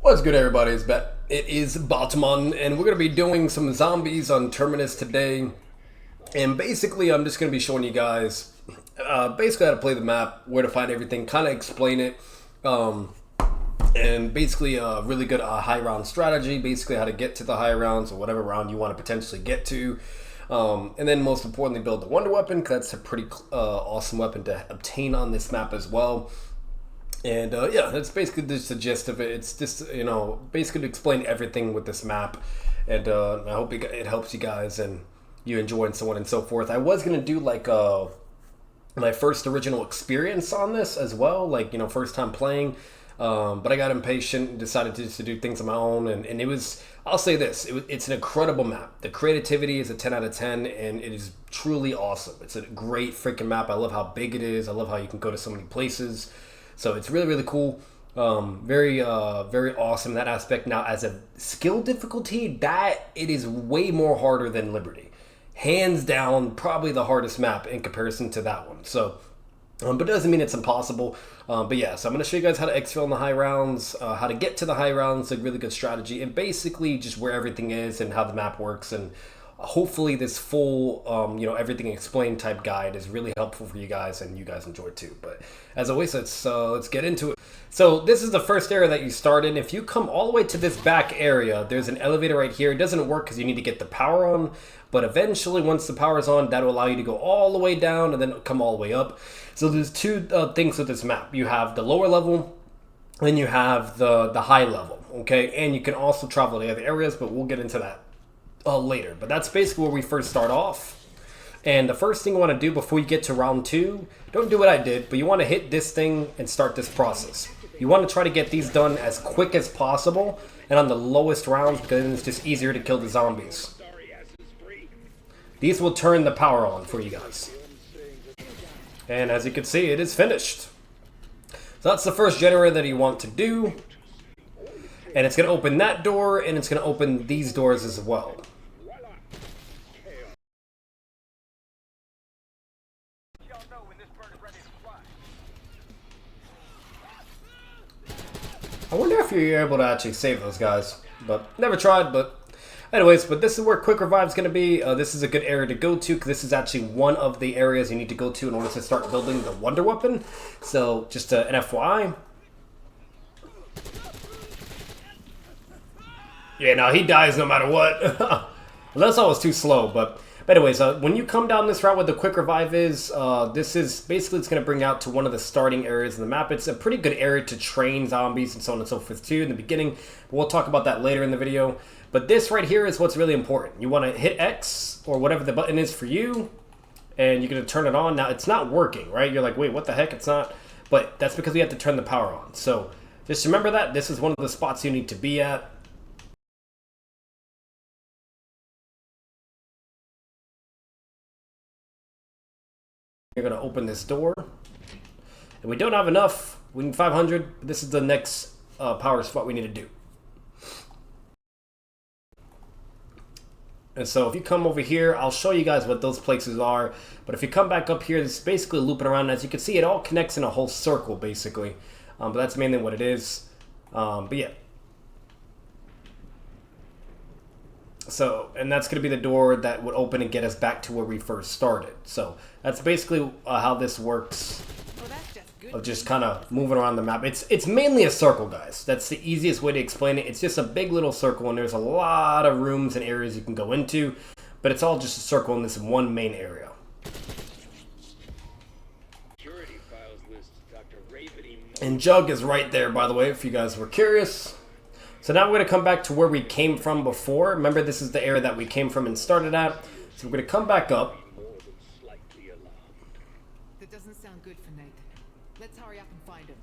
What's good, everybody? It is Batman, and we're going to be doing some zombies on Terminus today. And basically, I'm just going to be showing you guys basically how to play the map, where to find everything, kind of explain it. And basically a really good high round strategy, basically how to get to the high rounds or whatever round you want to potentially get to. And then most importantly, build the wonder weapon, because that's a pretty awesome weapon to obtain on this map as well. And yeah, that's basically just the gist of it. It's just, basically to explain everything with this map. And I hope it helps you guys and you enjoy and so on and so forth. I was going to do like my first original experience on this as well, like, first time playing. But I got impatient and decided to do things on my own. And it was, I'll say this, it's an incredible map. The creativity is a 10 out of 10, and it is truly awesome. It's a great freaking map. I love how big it is. I love how you can go to so many places. So it's really, really cool. Very awesome in that aspect. Now, as a skill difficulty, that it is way more harder than Liberty. Hands down, probably the hardest map in comparison to that one. So, but it doesn't mean it's impossible. But yeah, so I'm going to show you guys how to exfil in the high rounds, how to get to the high rounds, a really good strategy, and basically just where everything is and how the map works. And hopefully this full, everything explained type guide is really helpful for you guys, and you guys enjoy it too. But as always, let's get into it. So this is the first area that you start in. If you come all the way to this back area, there's an elevator right here. It doesn't work because you need to get the power on, but eventually once the power is on, that'll allow you to go all the way down and then come all the way up. So there's two things with this map. You have the lower level, and you have the high level, okay? And you can also travel to other areas, but we'll get into that later. But that's basically where we first start off. And the first thing you want to do before you get to round 2, don't do what I did, but you want to hit this thing and start this process. You want to try to get these done as quick as possible and on the lowest rounds, because then it's just easier to kill the zombies. These will turn the power on for you guys. And as you can see, it is finished. So that's the first generator that you want to do. And it's going to open that door, and it's going to open these doors as well. I wonder if you're able to actually save those guys, but never tried. But anyways, but this is where quick revive is going to be. This is a good area to go to, because this is actually one of the areas you need to go to in order to start building the wonder weapon. So just an FYI. Yeah, no, he dies no matter what. Unless I was too slow, but anyways, when you come down this route where the quick revive is, this is basically, it's going to bring out to one of the starting areas in the map. It's a pretty good area to train zombies and so on and so forth too in the beginning. But we'll talk about that later in the video. But this right here is what's really important. You want to hit X or whatever the button is for you, and you're going to turn it on. Now, it's not working, right? You're like, wait, what the heck? It's not. But that's because we have to turn the power on. So just remember that. This is one of the spots you need to be at. You're going to open this door. And we don't have enough. We need 500. This is the next power spot we need to do. And so if you come over here, I'll show you guys what those places are. But if you come back up here, it's basically looping around. As you can see, it all connects in a whole circle, basically. But that's mainly what it is. But yeah. So, and that's going to be the door that would open and get us back to where we first started. So that's basically how this works. Of just kind of moving around the map. It's mainly a circle, guys. That's the easiest way to explain it. It's just a big little circle, and there's a lot of rooms and areas you can go into, but it's all just a circle in this one main area. And Jug is right there, by the way, if you guys were curious. So now we're going to come back to where we came from before. Remember, this is the area that we came from and started at. So we're going to come back up. That doesn't sound good for Nate. Let's hurry up and find him.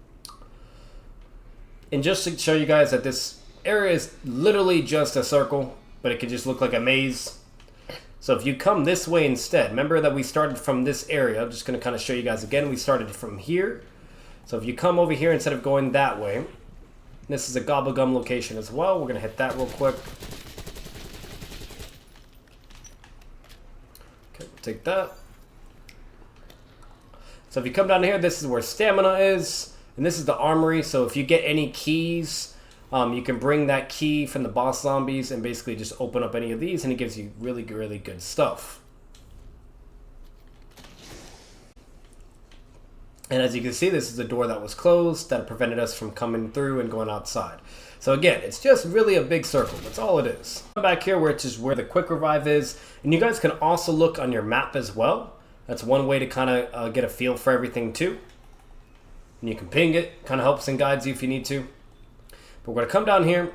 And just to show you guys that this area is literally just a circle, but it could just look like a maze. So if you come this way instead, remember that we started from this area. I'm just going to kind of show you guys again. We started from here. So if you come over here instead of going that way, this is a gobblegum location as well. We're going to hit that real quick. Okay, we'll take that. So if you come down here, this is where stamina is, and this is the armory. So if you get any keys You can bring that key from the boss zombies and basically just open up any of these, and it gives you really, really good stuff. And as you can see, this is a door that was closed that prevented us from coming through and going outside. So again, it's just really a big circle. That's all it is. Back here, which is where the quick revive is. And you guys can also look on your map as well. That's one way to kind of get a feel for everything too. And you can ping it. Kind of helps and guides you if you need to. But we're going to come down here.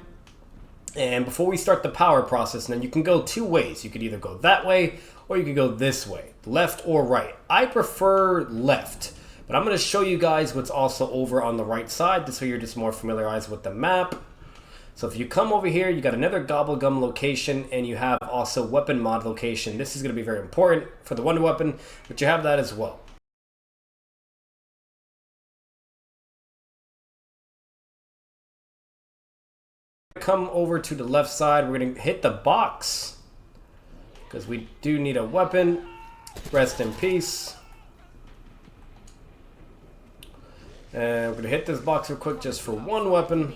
And before we start the power process, then you can go two ways. You could either go that way or you could go this way. Left or right. I prefer left. But I'm going to show you guys what's also over on the right side. This way you're just more familiarized with the map. So if you come over here, you got another Gobblegum location, and you have also weapon mod location. This is going to be very important for the Wonder Weapon, but you have that as well. Come over to the left side. We're going to hit the box because we do need a weapon. Rest in peace. And we're going to hit this box real quick just for one weapon.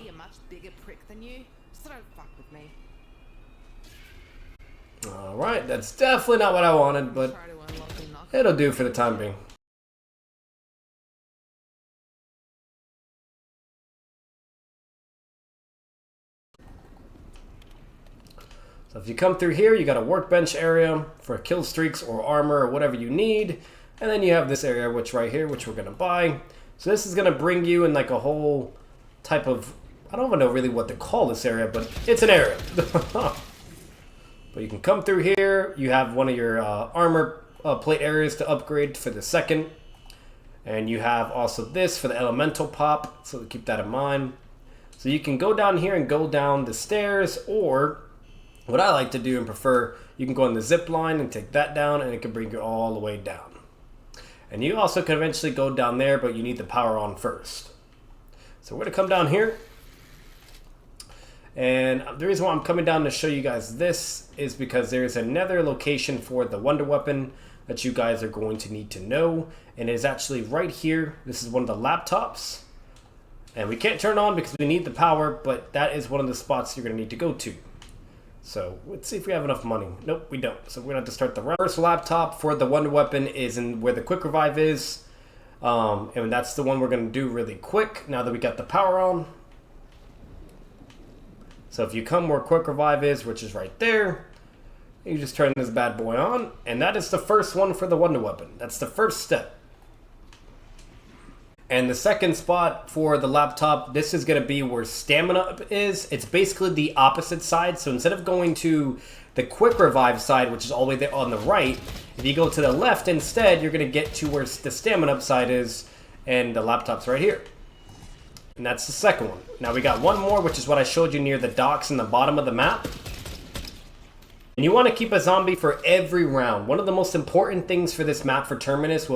Alright, that's definitely not what I wanted, but it'll do for the time being. So if you come through here, you got a workbench area for kill streaks or armor or whatever you need. And then you have this area, which right here, which we're going to buy. So this is going to bring you in like a whole type of, I don't even know really what to call this area, but it's an area. But you can come through here. You have one of your armor plate areas to upgrade for the second. And you have also this for the elemental pop, so keep that in mind. So you can go down here and go down the stairs, or what I like to do and prefer, you can go on the zip line and take that down, and it can bring you all the way down. And you also can eventually go down there, but you need the power on first. So we're going to come down here. And the reason why I'm coming down to show you guys this is because there's another location for the Wonder Weapon that you guys are going to need to know. And it is actually right here. This is one of the laptops. And we can't turn on because we need the power, but that is one of the spots you're going to need to go to. So let's see if we have enough money. Nope, we don't. So we're going to have to start the round. First laptop for the Wonder Weapon is in where the quick revive is. And that's the one we're going to do really quick now that we got the power on. So if you come where quick revive is, which is right there, you just turn this bad boy on. And that is the first one for the Wonder Weapon. That's the first step. And the second spot for the laptop, this is going to be where stamina is. It's basically the opposite side. So instead of going to the quick revive side, which is all the way there on the right, if you go to the left instead, you're going to get to where the stamina up side is, and the laptop's right here. And that's the second one. Now we got one more, which is what I showed you near the docks in the bottom of the map. And you want to keep a zombie for every round. One of the most important things for this map for Terminus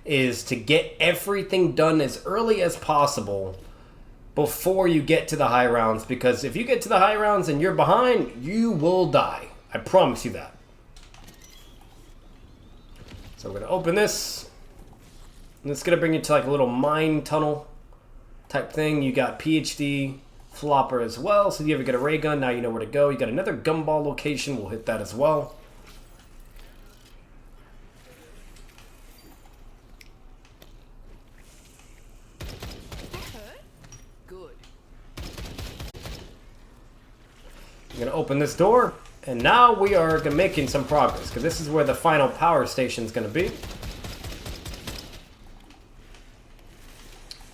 is to get everything done as early as possible before you get to the high rounds, because if you get to the high rounds and you're behind, you will die. I promise you that. So we're going to open this. And it's going to bring you to like a little mine tunnel type thing. You got PhD flopper as well, so if you ever get a ray gun, now you know where to go. You got another gumball location, we'll hit that as well. I'm going to open this door, and now we are making some progress, because this is where the final power station is going to be.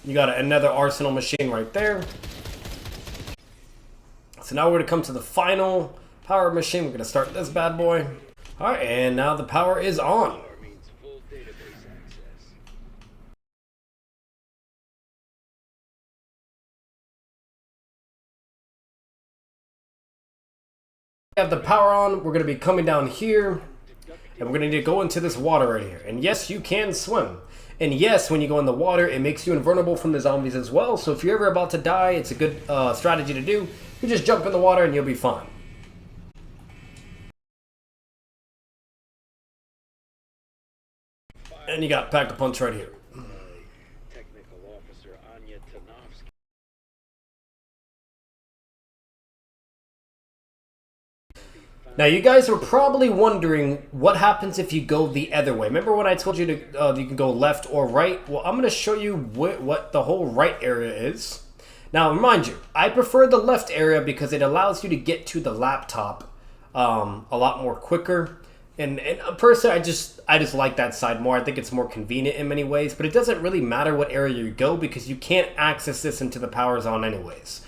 You got another arsenal machine right there. So now we're going to come to the final power machine. We're going to start this bad boy. Alright, and now the power is on. We have the power on. We're going to be coming down here, and we're going to need to go into this water right here. And yes, you can swim. And yes, when you go in the water, it makes you invulnerable from the zombies as well. So if you're ever about to die, it's a good strategy to do. You just jump in the water and you'll be fine. And you got Pack a Punch right here. Now, you guys are probably wondering what happens if you go the other way. Remember when I told you to you can go left or right? Well, I'm going to show you what the whole right area is. Now, remind you, I prefer the left area because it allows you to get to the laptop a lot more quicker. And personally, I just like that side more. I think it's more convenient in many ways. But it doesn't really matter what area you go because you can't access this until the power's on anyways.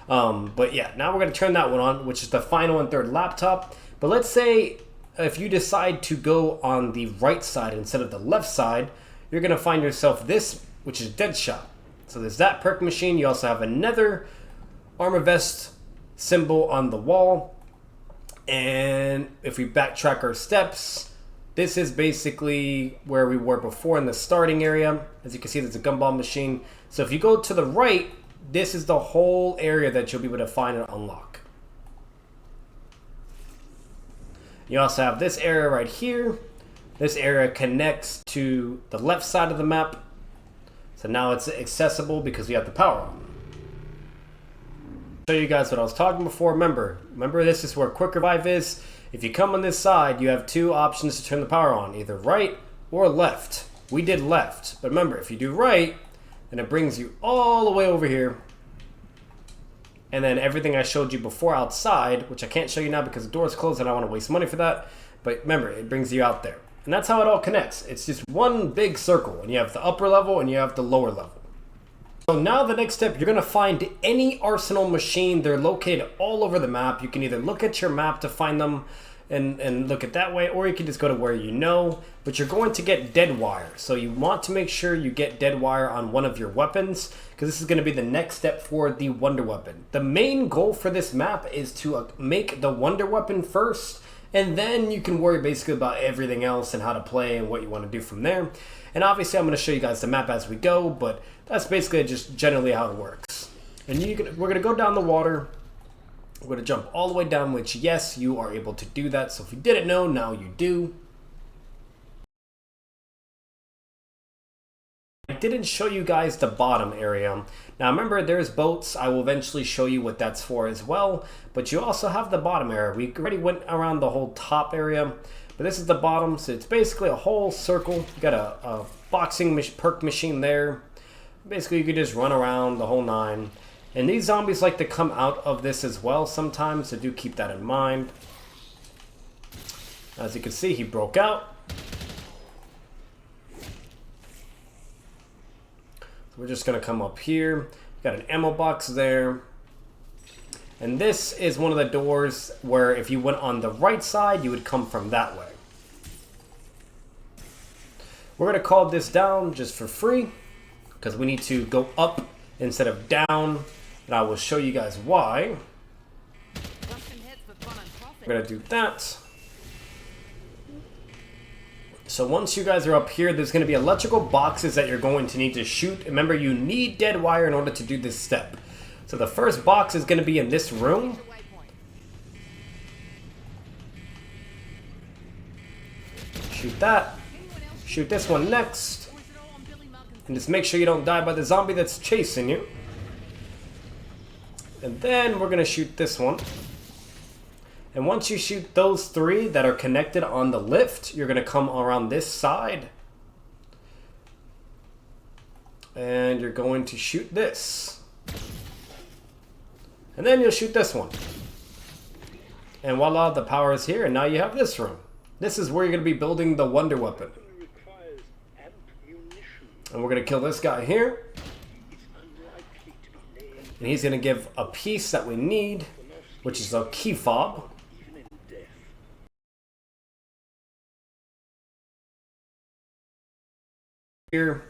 But yeah, now we're going to turn that one on, which is the final and third laptop. But let's say if you decide to go on the right side instead of the left side, you're going to find yourself this, which is Deadshot. So there's that perk machine. You also have another armor vest symbol on the wall. And if we backtrack our steps, this is basically where we were before in the starting area. As you can see, there's a gumball machine. So if you go to the right, this is the whole area that you'll be able to find and unlock. You also have this area right here. This area connects to the left side of the map. So now it's accessible because we have the power on. Show you guys what I was talking before. Remember this is where quick revive is. If you come on this side, you have two options to turn the power on, either right or left. We did left, but remember, if you do right, then it brings you all the way over here. And then everything I showed you before outside, which I can't show you now because the door is closed and I don't want to waste money for that. But remember, it brings you out there. And that's how it all connects. It's just one big circle, and you have the upper level and you have the lower level. So now the next step, you're going to find any arsenal machine. They're located all over the map. You can either look at your map to find them and look at that way, or you can just go to where you know. But you're going to get dead wire. So you want to make sure you get dead wire on one of your weapons, because this is going to be the next step for the wonder weapon. The main goal for this map is to make the wonder weapon first, and then you can worry basically about everything else and how to play and what you want to do from there. And obviously I'm going to show you guys the map as we go, but that's basically just generally how it works. And we're going to go down the water. We're going to jump all the way down, which yes, you are able to do that. So if you didn't know, now you do. I didn't show you guys the bottom area. Now remember, there's boats. I will eventually show you what that's for as well. But you also have the bottom area. We already went around the whole top area, but this is the bottom. So it's basically a whole circle. You got a boxing perk machine there. Basically, you could just run around the whole nine. And these zombies like to come out of this as well sometimes, so do keep that in mind. As you can see, he broke out. We're just going to come up here. Got an ammo box there. And this is one of the doors where if you went on the right side, you would come from that way. We're going to call this down just for free, because we need to go up instead of down. And I will show you guys why. We're going to do that. So once you guys are up here, there's going to be electrical boxes that you're going to need to shoot. Remember, you need dead wire in order to do this step. So the first box is going to be in this room. Shoot that. Shoot this one next. And just make sure you don't die by the zombie that's chasing you. And then we're going to shoot this one. And once you shoot those three that are connected on the lift, you're going to come around this side. And you're going to shoot this. And then you'll shoot this one. And voila, the power is here. And now you have this room. This is where you're going to be building the wonder weapon. And we're going to kill this guy here. And he's going to give a piece that we need, which is a key fob. Here.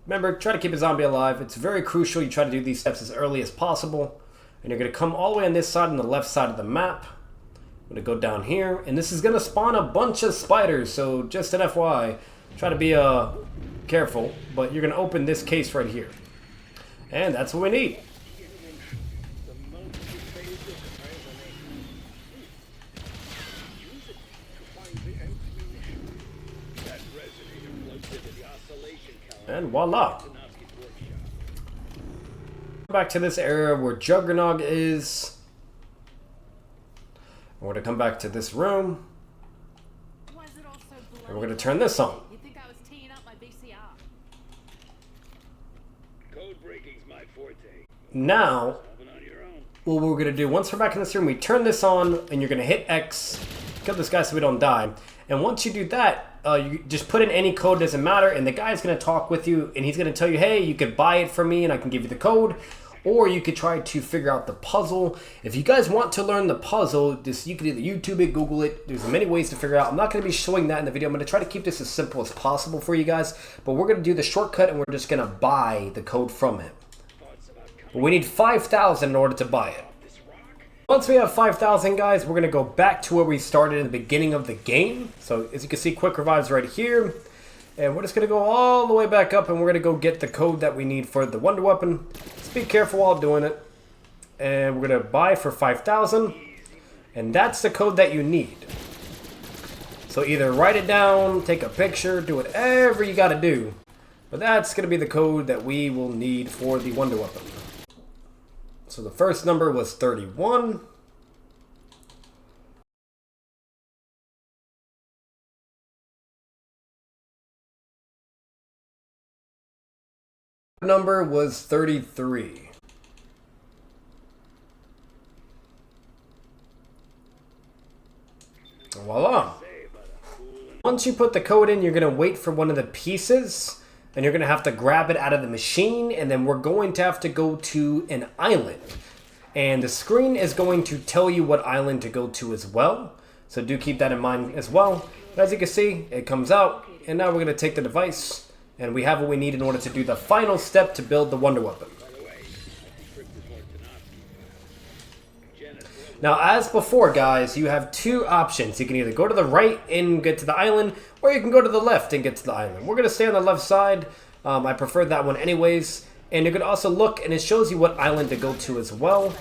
Remember, try to keep a zombie alive. It's very crucial you try to do these steps as early as possible. And you're going to come all the way on this side, on the left side of the map. I'm going to go down here. And this is going to spawn a bunch of spiders. So just an FYI, try to be careful. But you're going to open this case right here. And that's what we need. And voila. Back to this area where Juggernog is. We're going to come back to this room. Why is it all so bloody? And we're going to turn this on. You think I was teeing up my VCR? Code breaking's my forte. Now, Solving on your own. what we're going to do, once we're back in this room, we turn this on, and you're going to hit X, kill this guy so we don't die. And once you do that, you just put in any code, doesn't matter, and the guy's going to talk with you, and he's going to tell you, hey, you could buy it from me, and I can give you the code. Or you could try to figure out the puzzle. If you guys want to learn the puzzle, you can either YouTube it, Google it. There's many ways to figure out. I'm not going to be showing that in the video. I'm going to try to keep this as simple as possible for you guys. But we're going to do the shortcut, and we're just going to buy the code from him. But we need 5,000 in order to buy it. Once we have 5,000, guys, we're going to go back to where we started in the beginning of the game. So as you can see, quick revives right here. And we're just going to go all the way back up, and we're going to go get the code that we need for the wonder weapon. Just be careful while doing it. And we're going to buy for 5,000. And that's the code that you need. So either write it down, take a picture, do whatever you got to do. But that's going to be the code that we will need for the wonder weapon. So the first number was 31. Number was 33. Voila. Once you put the code in, you're going to wait for one of the pieces, and you're going to have to grab it out of the machine, and then we're going to have to go to an island. And the screen is going to tell you what island to go to as well. So do keep that in mind as well. But as you can see, it comes out, and now we're going to take the device. And we have what we need in order to do the final step to build the wonder weapon. Now, as before, guys, you have two options. You can either go to the right and get to the island, or you can go to the left and get to the island. We're going to stay on the left side. I prefer that one anyways. And you can also look, and it shows you what island to go to as well.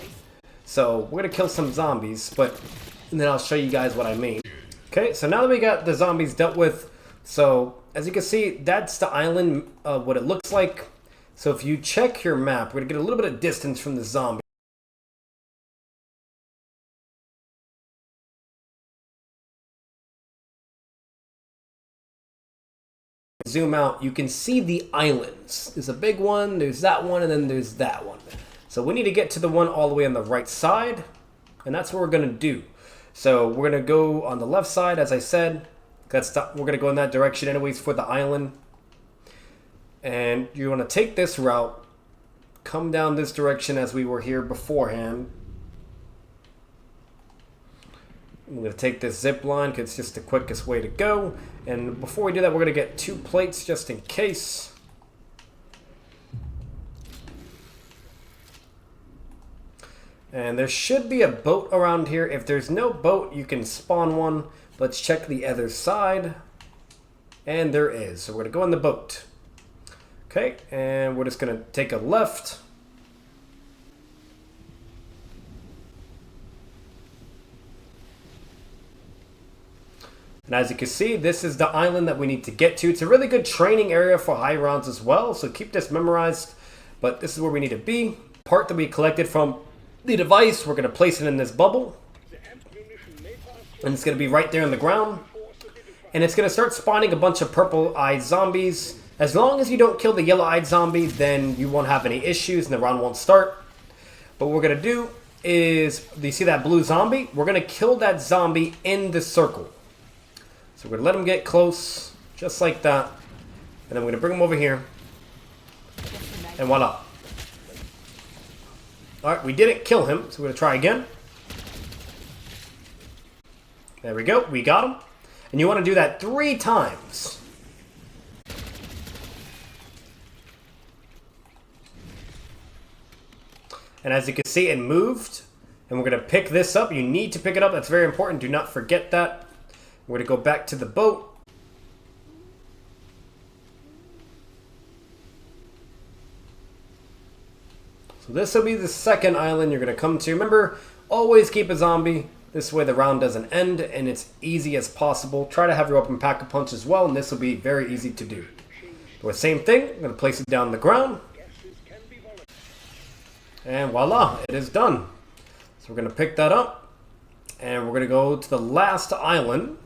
So we're going to kill some zombies, and then I'll show you guys what I mean. Okay, so now that we got the zombies dealt with, so as you can see, that's the island, what it looks like. So if you check your map, we're going to get a little bit of distance from the zombie. Zoom out, you can see the islands. There's a big one, there's that one, and then there's that one. So we need to get to the one all the way on the right side, and that's what we're going to do. So we're going to go on the left side, as I said. We're going to go in that direction anyways for the island. And you want to take this route, come down this direction as we were here beforehand. I'm going to take this zip line because it's just the quickest way to go. And before we do that, we're going to get 2 plates just in case. And there should be a boat around here. If there's no boat, you can spawn one. Let's check the other side. And there is. So we're going to go on the boat. Okay, and we're just going to take a left. And as you can see, this is the island that we need to get to. It's a really good training area for high rounds as well, so keep this memorized. But this is where we need to be. Part that we collected from the device, we're going to place it in this bubble. And it's going to be right there on the ground. And it's going to start spawning a bunch of purple-eyed zombies. As long as you don't kill the yellow-eyed zombie, then you won't have any issues and the round won't start. But what we're going to do is, do you see that blue zombie? We're going to kill that zombie in the circle. So we're going to let him get close, just like that. And then we're going to bring him over here. And voila. Alright, we didn't kill him, so we're going to try again. There we go, we got him. And you want to do that 3 times. And as you can see, it moved. And we're going to pick this up. You need to pick it up, that's very important. Do not forget that. We're going to go back to the boat. So this will be the second island you're going to come to. Remember, always keep a zombie. This way the round doesn't end and it's easy as possible. Try to have your weapon pack-a-punch as well, and this will be very easy to do. So the same thing, I'm going to place it down on the ground. And voila, it is done. So we're going to pick that up. And we're going to go to the last island.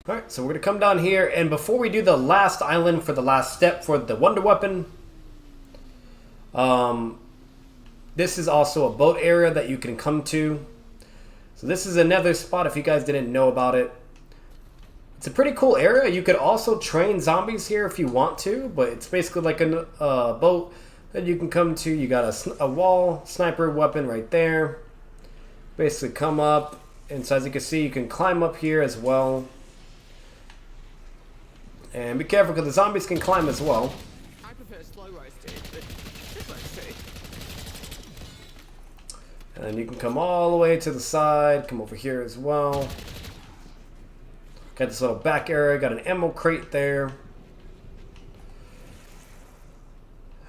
Alright, so we're going to come down here, and before we do the last island for the last step for the Wonder Weapon, this is also a boat area that you can come to. So this is another spot if you guys didn't know about it. It's a pretty cool area. You could also train zombies here if you want to, but it's basically like a boat that you can come to. You got a wall sniper weapon right there. Basically come up, and so as you can see, you can climb up here as well. And be careful because the zombies can climb as well. I prefer slow roasted, but let's see. And you can come all the way to the side, come over here as well. Got this little back area, got an ammo crate there.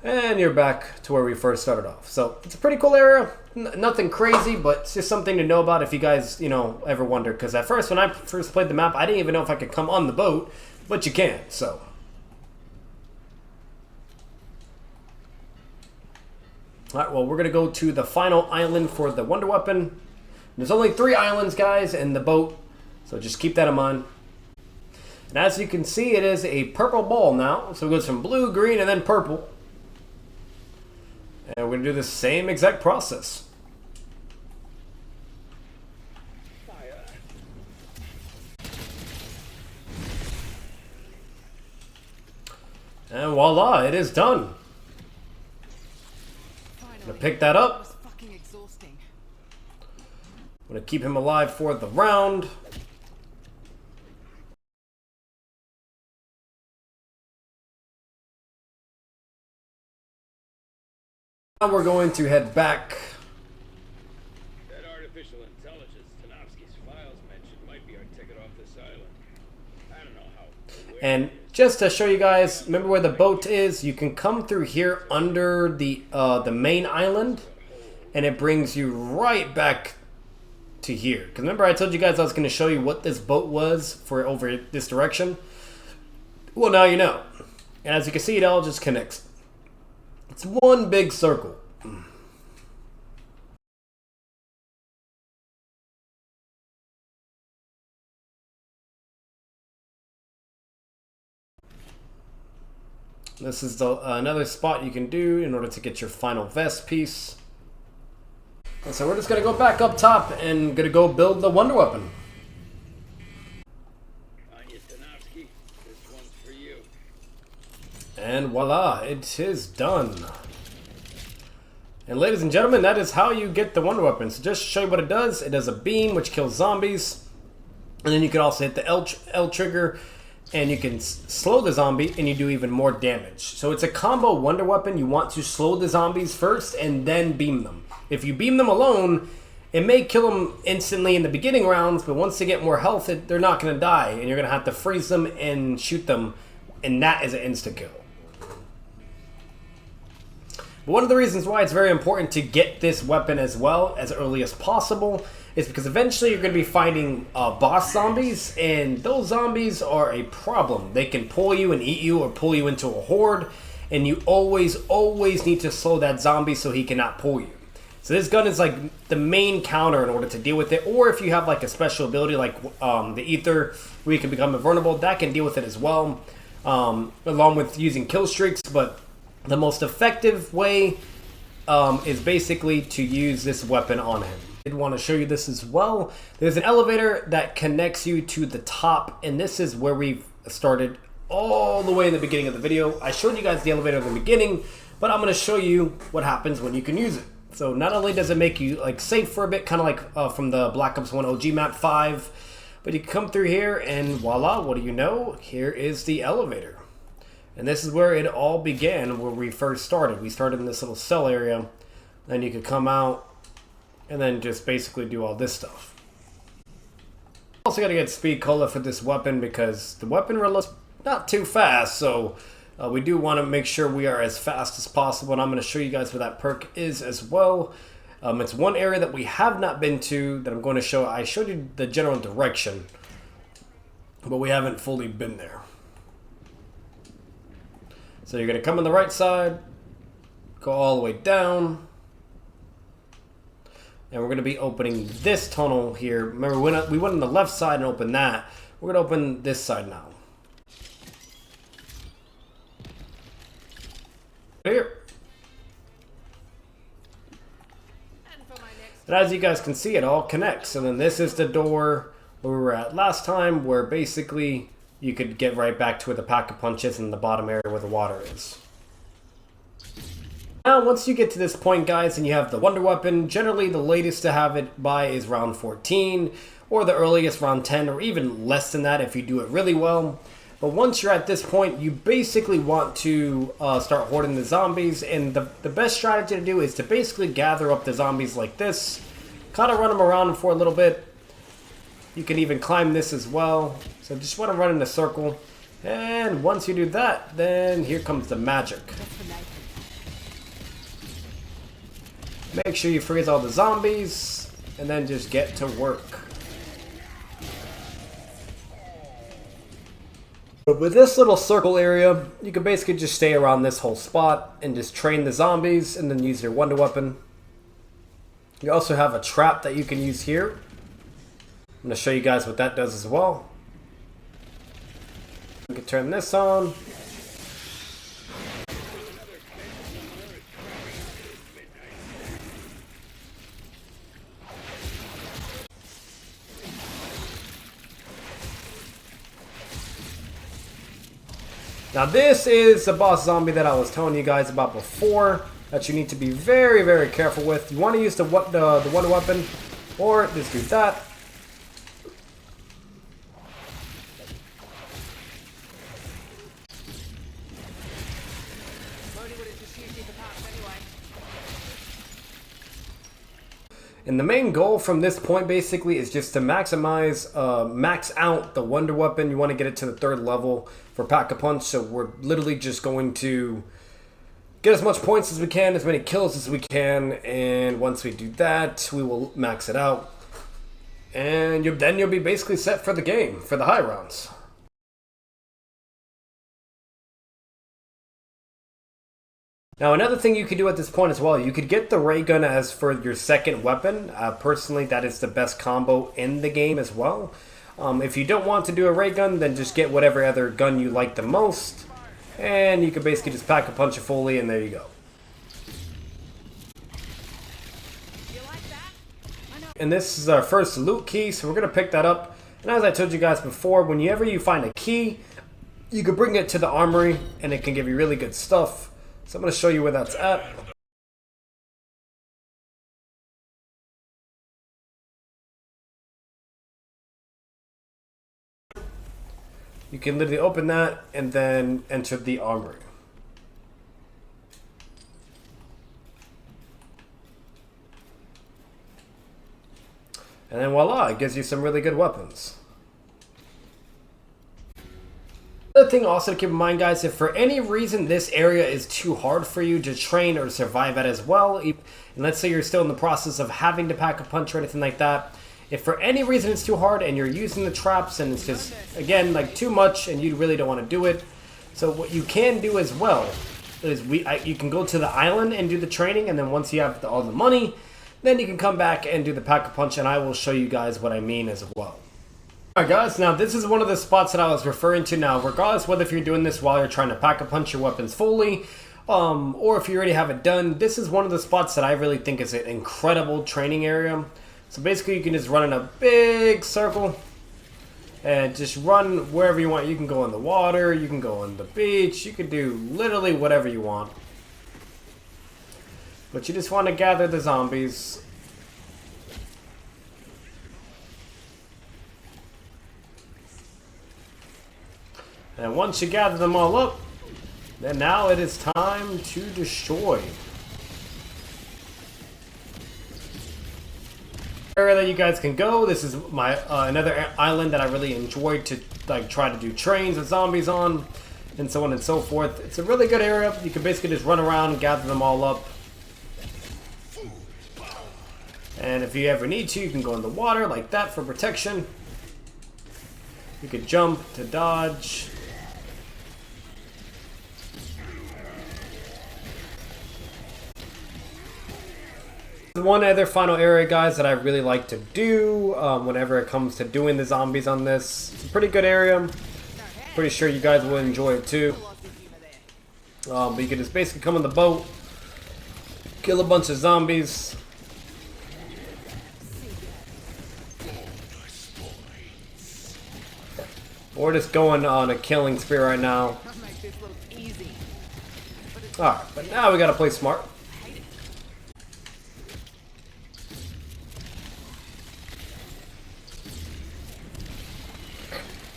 And you're back to where we first started off. So it's a pretty cool area. Nothing crazy, but it's just something to know about if you guys, you know, ever wonder. Because at first, when I first played the map, I didn't even know if I could come on the boat. But you can, so. Alright, well, we're going to go to the final island for the Wonder Weapon. There's only 3 islands, guys, in the boat. So just keep that in mind. And as you can see, it is a purple ball now. So it goes from blue, green, and then purple. And we're going to do the same exact process. And voila, it is done. Finally. I'm gonna pick that up. That was fucking exhausting. I'm gonna keep him alive for the round. Now we're going to head back. That artificial intelligence Tanofsky's files mentioned might be our ticket off this island. I don't know how. And just to show you guys, remember where the boat is? You can come through here under the main island, and it brings you right back to here. Because remember I told you guys I was going to show you what this boat was for over this direction? Well, now you know. And as you can see, it all just connects. It's one big circle. This is another spot you can do in order to get your final vest piece. And so we're just going to go back up top and going to go build the Wonder Weapon. Anya Tanofsky, this one's for you. And voila, it is done. And ladies and gentlemen, that is how you get the Wonder Weapon. So just to show you what it does a beam which kills zombies. And then you can also hit the L trigger and you can slow the zombie and you do even more damage. So it's a combo Wonder Weapon. You want to slow the zombies first and then beam them. If you beam them alone, it may kill them instantly in the beginning rounds, but once they get more health, they're not going to die. And you're going to have to freeze them and shoot them, and that is an insta-kill. But one of the reasons why it's very important to get this weapon as well as early as possible is because eventually you're going to be fighting boss zombies, and those zombies are a problem. They can pull you and eat you or pull you into a horde, and you always need to slow that zombie so he cannot pull you. So this gun is like the main counter in order to deal with it, or if you have like a special ability like the Ether where you can become invulnerable, that can deal with it as well, along with using kill streaks. But the most effective way is basically to use this weapon on him. I did want to show you this as well. There's an elevator that connects you to the top, and this is where we've started all the way in the beginning of the video. I showed you guys the elevator in the beginning, but I'm going to show you what happens when you can use it. So not only does it make you like safe for a bit, kind of like from the Black Ops 1 OG map 5, but you come through here and voila, what do you know? Here is the elevator. And this is where it all began, where we first started. We started in this little cell area, then you could come out and then just basically do all this stuff. Also got to get speed cola for this weapon because the weapon reloads not too fast, so we do want to make sure we are as fast as possible, and I'm going to show you guys where that perk is as well. It's one area that we have not been to that I'm going to show. I showed you the general direction, but we haven't fully been there. So you're going to come on the right side, go all the way down, and we're going to be opening this tunnel here. Remember, we went on the left side and opened that. We're going to open this side now. Here. And as you guys can see, it all connects. And then this is the door where we were at last time, where basically you could get right back to where the pack-a-punch is in the bottom area where the water is. Now, once you get to this point, guys, and you have the wonder weapon, generally the latest to have it by is round 14, or the earliest round 10, or even less than that if you do it really well. But once you're at this point, you basically want to start hoarding the zombies, and the best strategy to do is to basically gather up the zombies like this, kind of run them around for a little bit. You can even climb this as well. So just want to run in a circle. And once you do that, then here comes the magic. Make sure you freeze all the zombies, and then just get to work. But with this little circle area, you can basically just stay around this whole spot and just train the zombies and then use your wonder weapon. You also have a trap that you can use here. I'm going to show you guys what that does as well. We can turn this on. Now this is the boss zombie that I was telling you guys about before, that you need to be very, very careful with. You want to use the wonder weapon, or just do that. And the main goal from this point basically is just to max out the wonder weapon. You want to get it to the 3rd level for Pack-a-Punch. So we're literally just going to get as much points as we can, as many kills as we can. And once we do that, we will max it out. And then you'll be basically set for the game, for the high rounds. Now another thing you could do at this point as well, you could get the ray gun as for your second weapon. Personally, that is the best combo in the game as well. If you don't want to do a ray gun, then just get whatever other gun you like the most. And you can basically just Pack-a-Punch it fully, and there you go. And this is our first loot key, so we're going to pick that up. And as I told you guys before, whenever you find a key, you can bring it to the armory, and it can give you really good stuff. So I'm going to show you where that's at. You can literally open that and then enter the armory. And then voila, it gives you some really good weapons. Another thing also to keep in mind, guys, if for any reason this area is too hard for you to train or survive at as well, and let's say you're still in the process of having to Pack-a-Punch or anything like that, if for any reason it's too hard and you're using the traps and it's just, again, like too much and you really don't want to do it, so what you can do as well is you can go to the island and do the training, and then once you have all the money, then you can come back and do the Pack-a-Punch, and I will show you guys what I mean as well. Alright guys, now this is one of the spots that I was referring to. Now regardless whether if you're doing this while you're trying to Pack-a-Punch your weapons fully, or if you already have it done, this is one of the spots that I really think is an incredible training area. So basically you can just run in a big circle and just run wherever you want. You can go in the water, you can go on the beach, you can do literally whatever you want. But you just want to gather the zombies. And once you gather them all up, then now it is time to destroy. Area that you guys can go. This is my another island that I really enjoyed to try to do trains with zombies on, and so on and so forth. It's a really good area. You can basically just run around and gather them all up. And if you ever need to, you can go in the water like that for protection. You could jump to dodge. One other final area, guys, that I really like to do whenever it comes to doing the zombies on this. It's a pretty good area. Pretty sure you guys will enjoy it too. But you can just basically come on the boat, kill a bunch of zombies. We're just going on a killing spree right now. Alright, but now we gotta play smart.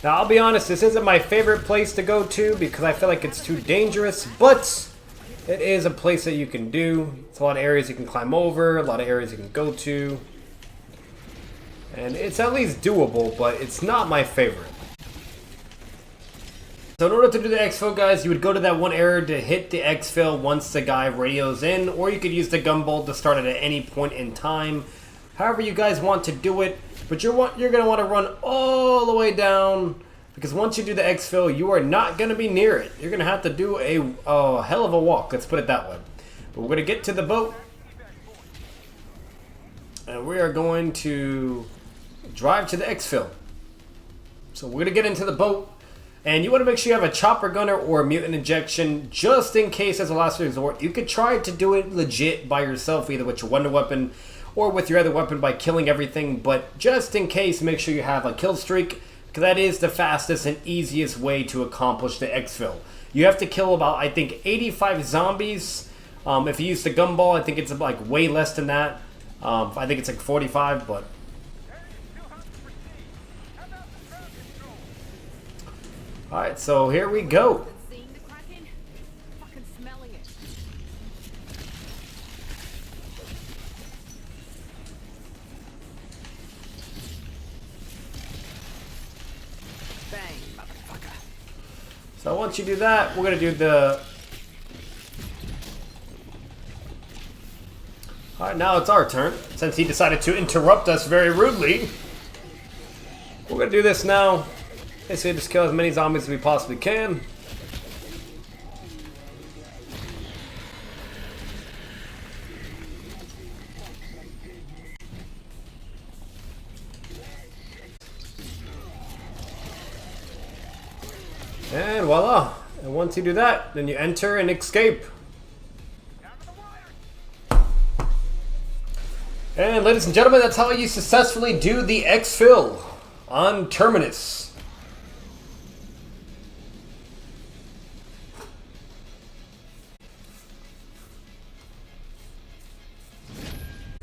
Now, I'll be honest, this isn't my favorite place to go to because I feel like it's too dangerous, but it is a place that you can do. It's a lot of areas you can climb over, a lot of areas you can go to. And it's at least doable, but it's not my favorite. So in order to do the exfil, guys, you would go to that one area to hit the exfil once the guy radios in, or you could use the gunbolt to start it at any point in time. However you guys want to do it, but you're going to want to run all the way down, because once you do the exfil, you are not going to be near it. You're going to have to do a hell of a walk, let's put it that way. But we're going to get to the boat, and we are going to drive to the exfil. So we're going to get into the boat. And you want to make sure you have a chopper gunner or a mutant injection just in case as a last resort. You could try to do it legit by yourself, either with your wonder weapon or with your other weapon by killing everything. But just in case, make sure you have a kill streak, because that is the fastest and easiest way to accomplish the exfil. You have to kill about, I think, 85 zombies. If you use the gumball, I think it's like way less than that. I think it's like 45, but... Alright, so here we go. So once you do that, we're going to do the... Alright, now it's our turn. Since he decided to interrupt us very rudely, we're going to do this now. Basically, just kill as many zombies as we possibly can. And voila. And once you do that, then you enter and escape. And ladies and gentlemen, that's how you successfully do the exfil on Terminus.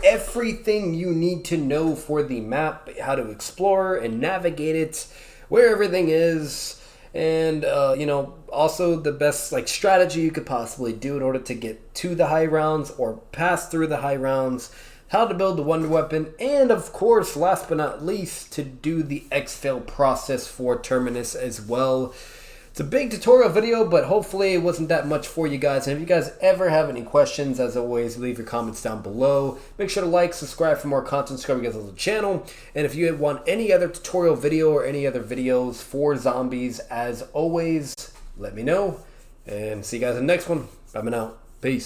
Everything you need to know for the map, how to explore and navigate it, where everything is, and you know, also the best like strategy you could possibly do in order to get to the high rounds or pass through the high rounds, how to build the wonder weapon, and of course, last but not least, to do the exfil process for Terminus as well. It's a big tutorial video, but hopefully it wasn't that much for you guys. And if you guys ever have any questions, as always, leave your comments down below. Make sure to like, subscribe for more content, subscribe to the channel. And if you want any other tutorial video or any other videos for zombies, as always, let me know. And see you guys in the next one. Bye now. Peace.